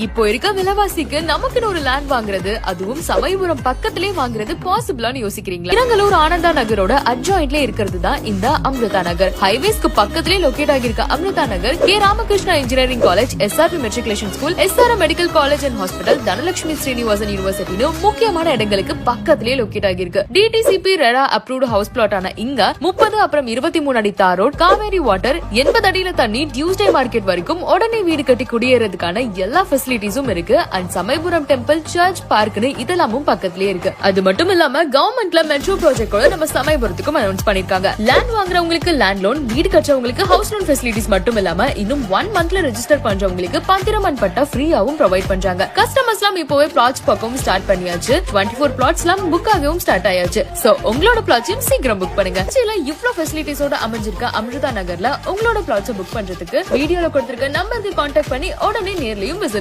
இப்போ இருக்க விலைவாசிக்கு நமக்குன்னு ஒரு லேண்ட் வாங்குறது, அதுவும் சமயபுரம் பக்கத்திலே வாங்குறது பாசிபிளான்னு யோசிக்கிறீங்களா? கிரங்கலூர் ஆனந்தா நகரோட அட்ஜாயின்ட்ல இருக்கிறது தான் இந்த அமிர்தா நகர். ஹைவேஸ்க்கு பக்கத்திலே லொகேட் ஆகியிருக்க Amirtha Nagar K Ramakrishna engineering college, SRP matriculation school, SRM medical college and hospital, Dhanalakshmi Srinivasan யூனிவர்சிட்டின்னு முக்கியமான இடங்களுக்கு பக்கத்திலே லொகேட் ஆகியிருக்கு. DTCP RERA approved house plot ஆன இங்க 30 அப்புறம் 23 அடி தார் ரோட், காவேரி வாட்டர், 80 அடியில தண்ணி, டியூஸ்டே மார்க்கெட் வரைக்கும் உடனே வீடு கட்டி குடியேறதுக்கான எல்லா ஃபெசிலிட்டிஸும் இருக்கு. அண்ட் சமயபுரம் டெம்பிள், சர்ச், பார்க்னு இதெல்லாமும் பக்கத்திலேயே இருக்கு. அது மட்டும் இல்லாம கவர்மெண்ட்ல மெட்ரோ ப்ராஜெக்ட் கூட நம்ம சமயபுரத்துக்கும் அனௌன்ஸ் பண்ணிருக்காங்க. லேண்ட் வாங்குறவங்களுக்கு லேண்ட் லோன், வீடு கட்டுறவங்களுக்கு ஹவுஸ் லோன் ஃபெசிலிட்டிஸ் மட்டும் இல்லாம இன்னும் 1 மந்த்ல ரெஜிஸ்டர் பண்றவங்களுக்கு பத்திரம் அண்ட் பட்டா ஃப்ரீயாவும் ப்ரொவைட் பண்றாங்க. கஸ்டமர்ஸ் எல்லாம் இப்போவே பிளாட்ஸ் பக்கம் ஸ்டார்ட் பண்ணியாச்சு. 24 பிளாட்ஸ் எல்லாம் புக் ஆகவும் ஸ்டார்ட் ஆயாச்சு. சோ உங்களோட பிளாட்ஸையும் சீக்கிரம் புக் பண்ணுங்க. இவ்ளோ ஃபெசிலிட்டிஸோட அமைஞ்சிருக்க அமிர்தா நகர்ல உங்களோட பிளாட்ஸ் புக் பண்றதுக்கு வீடியோல கொடுத்திருக்க நம்பருக்கு கான்டாக்ட் பண்ணி உடனே நேர்லயும் விசிட்